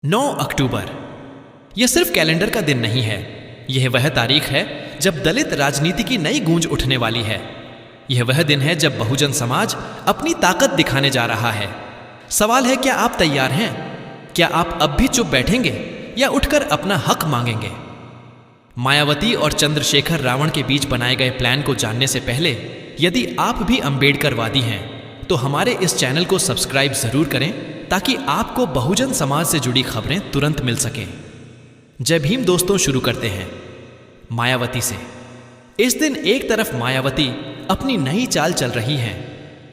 9 अक्टूबर यह सिर्फ कैलेंडर का दिन नहीं है। यह वह तारीख है जब दलित राजनीति की नई गूंज उठने वाली है। यह वह दिन है जब बहुजन समाज अपनी ताकत दिखाने जा रहा है। सवाल है, क्या आप तैयार हैं? क्या आप अब भी चुप बैठेंगे या उठकर अपना हक मांगेंगे? मायावती और चंद्रशेखर रावण के बीच बनाए गए प्लान को जानने से पहले यदि आप भी अंबेडकरवादी हैं तो हमारे इस चैनल को सब्सक्राइब जरूर करें ताकि आपको बहुजन समाज से जुड़ी खबरें तुरंत मिल सकें। जय भीम दोस्तों, शुरू करते हैं मायावती से। इस दिन एक तरफ मायावती अपनी नई चाल चल रही हैं।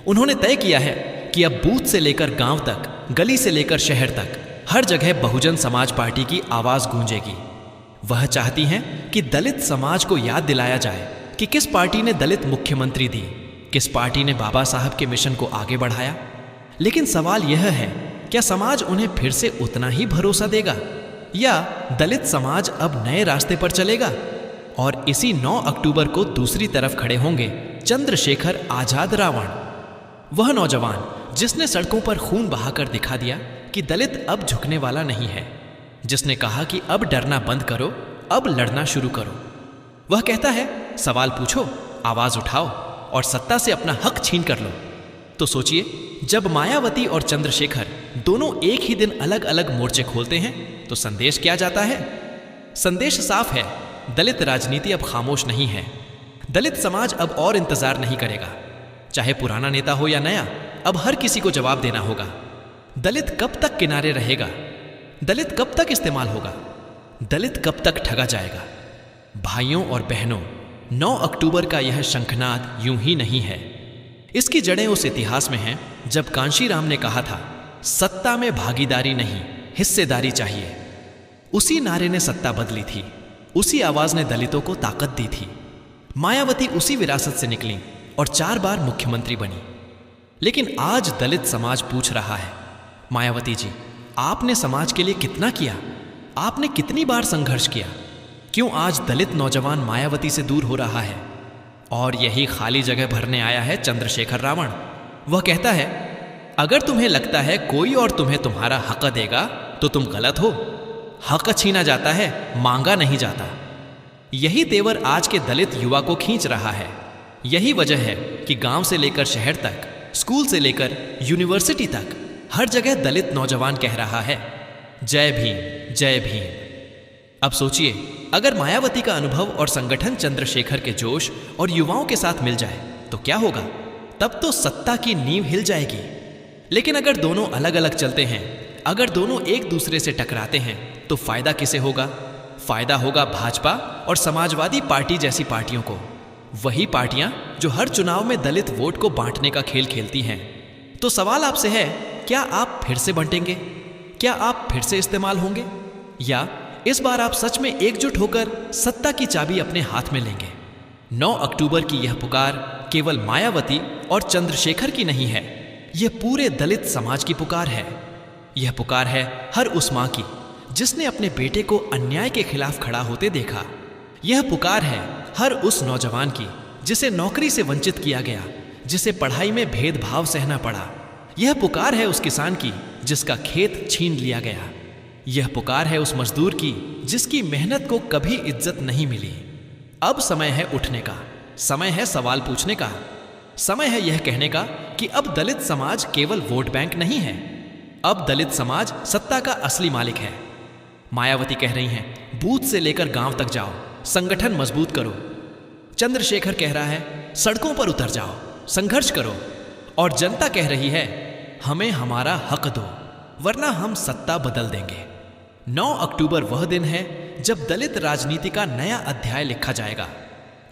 उन्होंने तय किया है कि अब बूथ से लेकर गांव तक, गली से लेकर शहर तक हर जगह बहुजन समाज पार्टी की आवाज गूंजेगी। वह चाहती हैं कि दलित समाज को याद दिलाया जाए कि किस पार्टी ने दलित मुख्यमंत्री दी, किस पार्टी ने बाबा साहब के मिशन को आगे बढ़ाया। लेकिन सवाल यह है, क्या समाज उन्हें फिर से उतना ही भरोसा देगा या दलित समाज अब नए रास्ते पर चलेगा? और इसी 9 अक्टूबर को दूसरी तरफ खड़े होंगे चंद्रशेखर आजाद रावण, वह नौजवान जिसने सड़कों पर खून बहाकर दिखा दिया कि दलित अब झुकने वाला नहीं है, जिसने कहा कि अब डरना बंद करो, अब लड़ना शुरू करो। वह कहता है, सवाल पूछो, आवाज उठाओ और सत्ता से अपना हक छीन कर लो। तो सोचिए, जब मायावती और चंद्रशेखर दोनों एक ही दिन अलग अलग मोर्चे खोलते हैं तो संदेश क्या जाता है? संदेश साफ है, दलित राजनीति अब खामोश नहीं है। दलित समाज अब और इंतजार नहीं करेगा। चाहे पुराना नेता हो या नया, अब हर किसी को जवाब देना होगा। दलित कब तक किनारे रहेगा? दलित कब तक इस्तेमाल होगा? दलित कब तक ठगा जाएगा? भाइयों और बहनों, 9 अक्टूबर का यह शंखनाद यूं ही नहीं है। इसकी जड़ें उस इतिहास में हैं जब कांशीराम ने कहा था, सत्ता में भागीदारी नहीं, हिस्सेदारी चाहिए। उसी नारे ने सत्ता बदली थी, उसी आवाज ने दलितों को ताकत दी थी। मायावती उसी विरासत से निकली और 4 बार मुख्यमंत्री बनी। लेकिन आज दलित समाज पूछ रहा है, मायावती जी, आपने समाज के लिए कितना किया? आपने कितनी बार संघर्ष किया? क्यों आज दलित नौजवान मायावती से दूर हो रहा है? और यही खाली जगह भरने आया है चंद्रशेखर रावण। वह कहता है, अगर तुम्हें लगता है कोई और तुम्हें तुम्हारा हक देगा तो तुम गलत हो। हक छीना जाता है, मांगा नहीं जाता। यही तेवर आज के दलित युवा को खींच रहा है। यही वजह है कि गांव से लेकर शहर तक, स्कूल से लेकर यूनिवर्सिटी तक हर जगह दलित नौजवान कह रहा है, जय भीम, जय भीम। अब सोचिए, अगर मायावती का अनुभव और संगठन चंद्रशेखर के जोश और युवाओं के साथ मिल जाए तो क्या होगा? तब तो सत्ता की नींव हिल जाएगी। लेकिन अगर दोनों अलग अलग चलते हैं, अगर दोनों एक दूसरे से टकराते हैं तो फायदा किसे होगा? फायदा होगा भाजपा और समाजवादी पार्टी जैसी पार्टियों को। वही पार्टियां जो हर चुनाव में दलित वोट को बांटने का खेल खेलती हैं। तो सवाल आपसे है, क्या आप फिर से बंटेंगे? क्या आप फिर से इस्तेमाल होंगे? या इस बार आप सच में एकजुट होकर सत्ता की चाबी अपने हाथ में लेंगे? 9 अक्टूबर की यह पुकार केवल मायावती और चंद्रशेखर की नहीं है, यह पूरे दलित समाज की पुकार है। यह पुकार है हर उस मां की जिसने अपने बेटे को अन्याय के खिलाफ खड़ा होते देखा। यह पुकार है हर उस नौजवान की जिसे नौकरी से वंचित किया गया, जिसे पढ़ाई में भेदभाव सहना पड़ा। यह पुकार है उस किसान की जिसका खेत छीन लिया गया। यह पुकार है उस मजदूर की जिसकी मेहनत को कभी इज्जत नहीं मिली। अब समय है उठने का, समय है सवाल पूछने का, समय है यह कहने का कि अब दलित समाज केवल वोट बैंक नहीं है, अब दलित समाज सत्ता का असली मालिक है। मायावती कह रही हैं, बूथ से लेकर गांव तक जाओ, संगठन मजबूत करो। चंद्रशेखर कह रहा है, सड़कों पर उतर जाओ, संघर्ष करो। और जनता कह रही है, हमें हमारा हक दो वरना हम सत्ता बदल देंगे। 9 अक्टूबर वह दिन है जब दलित राजनीति का नया अध्याय लिखा जाएगा।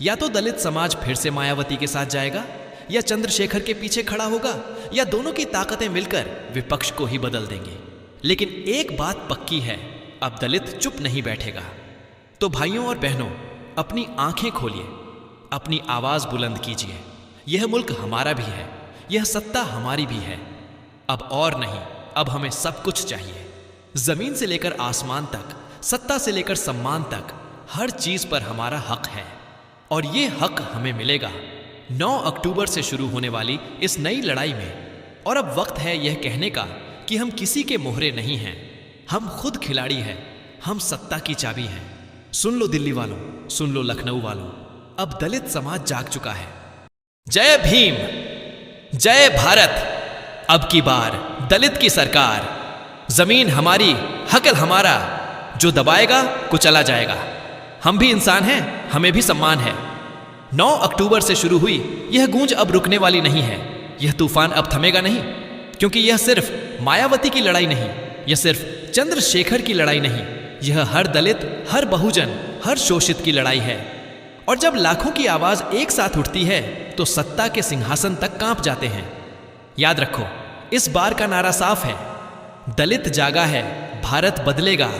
या तो दलित समाज फिर से मायावती के साथ जाएगा, या चंद्रशेखर के पीछे खड़ा होगा, या दोनों की ताकतें मिलकर विपक्ष को ही बदल देंगी। लेकिन एक बात पक्की है, अब दलित चुप नहीं बैठेगा। तो भाइयों और बहनों, अपनी आंखें खोलिए, अपनी आवाज बुलंद कीजिए। यह मुल्क हमारा भी है, यह सत्ता हमारी भी है। अब और नहीं, अब हमें सब कुछ चाहिए। जमीन से लेकर आसमान तक, सत्ता से लेकर सम्मान तक, हर चीज पर हमारा हक है और ये हक हमें मिलेगा 9 अक्टूबर से शुरू होने वाली इस नई लड़ाई में। और अब वक्त है यह कहने का कि हम किसी के मोहरे नहीं हैं, हम खुद खिलाड़ी हैं, हम सत्ता की चाबी हैं। सुन लो दिल्ली वालों, सुन लो लखनऊ वालों, अब दलित समाज जाग चुका है। जय भीम, जय भारत। अब की बार दलित की सरकार, जमीन हमारी, हकल हमारा, जो दबाएगा कुचला जाएगा। हम भी इंसान हैं, हमें भी सम्मान है। 9 अक्टूबर से शुरू हुई यह गूंज अब रुकने वाली नहीं है। यह तूफान अब थमेगा नहीं, क्योंकि यह सिर्फ मायावती की लड़ाई नहीं, यह सिर्फ चंद्रशेखर की लड़ाई नहीं, यह हर दलित, हर बहुजन, हर शोषित की लड़ाई है। और जब लाखों की आवाज एक साथ उठती है तो सत्ता के सिंहासन तक कांप जाते हैं। याद रखो, इस बार का नारा साफ है, दलित जागा है, भारत बदलेगा।